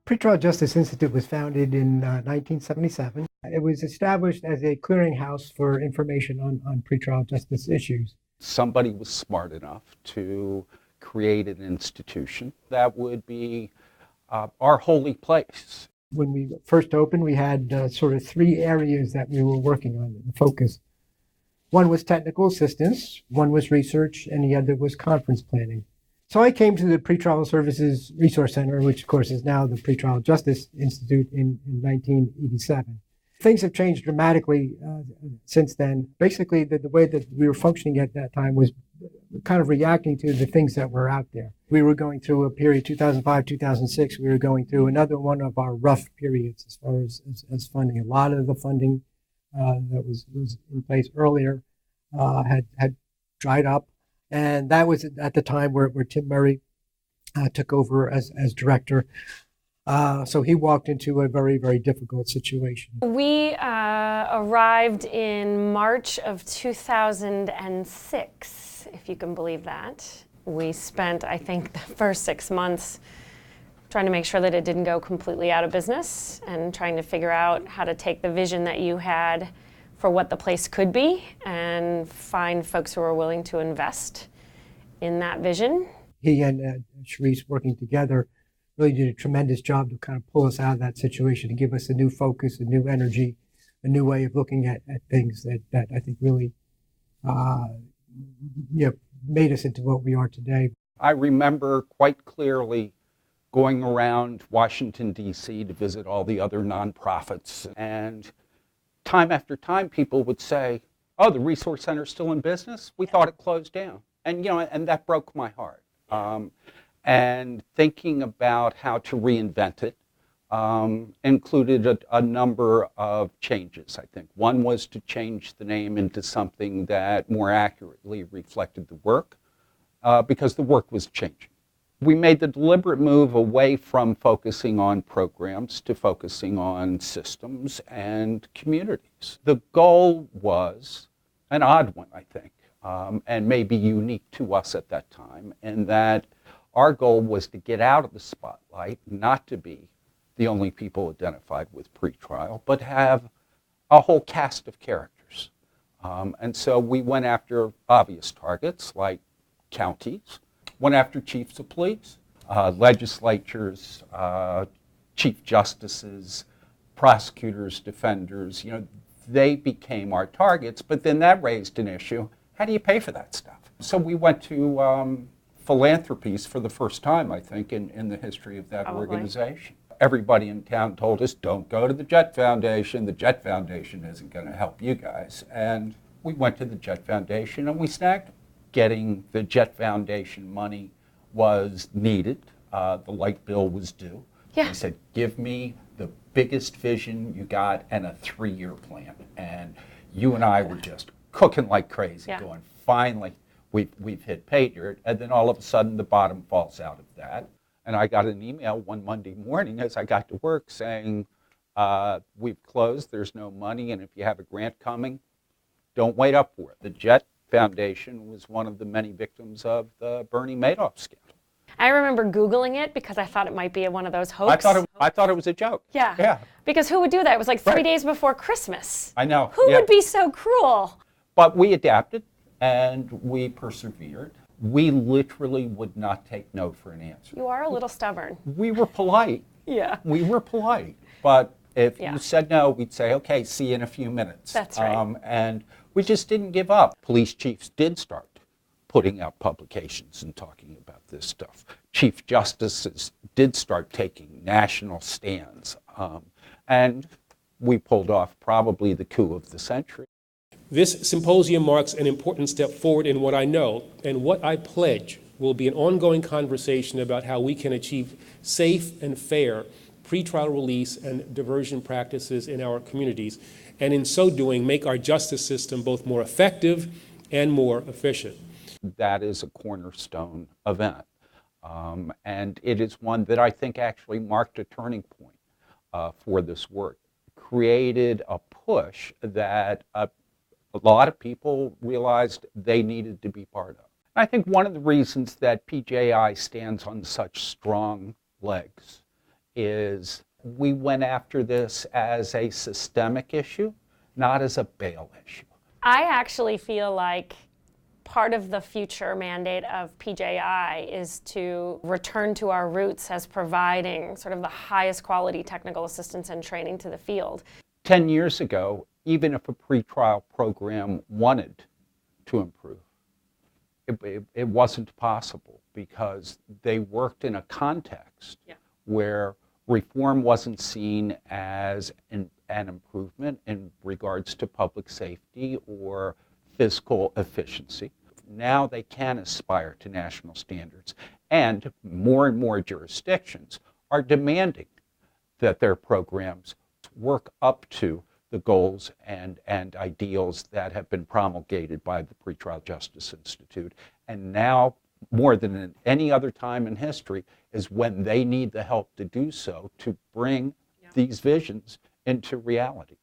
Pretrial Justice Institute was founded in 1977. It was established as a clearinghouse for information on pretrial justice issues. Somebody was smart enough to create an institution that would be our holy place. When we first opened, we had sort of three areas that we were working on, the focus. One was technical assistance, one was research, and the other was conference planning. So I came to the Pretrial Services Resource Center, which of course is now the Pretrial Justice Institute, in 1987. Things have changed dramatically since then. Basically, the way that we were functioning at that time was kind of reacting to the things that were out there. We were going through a period, 2005, 2006, we were going through another one of our rough periods as far as funding. A lot of the funding that was in place earlier had dried up. And that was at the time where Tim Murray took over as director. So he walked into a very, very difficult situation. We arrived in March of 2006, if you can believe that. We spent, I think, the first 6 months trying to make sure that it didn't go completely out of business and trying to figure out how to take the vision that you had for what the place could be and find folks who are willing to invest in that vision. He and Sharice working together really did a tremendous job to kind of pull us out of that situation, to give us a new focus, a new energy, a new way of looking at things that I think really made us into what we are today. I remember quite clearly going around Washington, D.C. to visit all the other nonprofits, and time after time, people would say, "Oh, the Resource Center's still in business? We thought it closed down." And and that broke my heart. And thinking about how to reinvent it included a number of changes, I think. One was to change the name into something that more accurately reflected the work, because the work was changing. We made the deliberate move away from focusing on programs to focusing on systems and communities. The goal was an odd one, I think, and maybe unique to us at that time, in that our goal was to get out of the spotlight, not to be the only people identified with pretrial, but have a whole cast of characters. And so we went after obvious targets like counties, went after chiefs of police, legislatures, chief justices, prosecutors, defenders. They became our targets, but then that raised an issue. How do you pay for that stuff? So we went to philanthropies for the first time, I think, in the history of that organization. Everybody in town told us, don't go to the Jet Foundation. The Jet Foundation isn't going to help you guys. And we went to the Jet Foundation and we snagged them. Getting the Jet Foundation money was needed. The light bill was due. Yeah. They said, give me the biggest vision you got and a 3-year plan. And you and I were just cooking like crazy, going, finally, we've hit pay dirt. And then all of a sudden, the bottom falls out of that. And I got an email one Monday morning as I got to work saying, we've closed, there's no money, and if you have a grant coming, don't wait up for it. The Jet Foundation was one of the many victims of the Bernie Madoff scandal. I remember Googling it because I thought it might be one of those hoax. I thought it was a joke. Yeah. Because who would do that? It was like 3 days before Christmas. I know. Who would be so cruel? But we adapted and we persevered. We literally would not take no for an answer. You are a little stubborn. We were polite. Yeah. We were polite. But if you said no, we'd say, okay, see you in a few minutes. That's right. And we just didn't give up. Police chiefs did start putting out publications and talking about this stuff. Chief justices did start taking national stands. And we pulled off probably the coup of the century. This symposium marks an important step forward in what I know and what I pledge will be an ongoing conversation about how we can achieve safe and fair pretrial release and diversion practices in our communities, and in so doing, make our justice system both more effective and more efficient. That is a cornerstone event, and it is one that I think actually marked a turning point for this work. Created a push that a lot of people realized they needed to be part of. I think one of the reasons that PJI stands on such strong legs is we went after this as a systemic issue, not as a bail issue. I actually feel like part of the future mandate of PJI is to return to our roots as providing sort of the highest quality technical assistance and training to the field. 10 years ago, even if a pretrial program wanted to improve, it wasn't possible because they worked in a context where reform wasn't seen as an improvement in regards to public safety or fiscal efficiency. Now they can aspire to national standards, and more jurisdictions are demanding that their programs work up to the goals and ideals that have been promulgated by the Pretrial Justice Institute. And now, more than at any other time in history, is when they need the help to do so, to bring these visions into reality.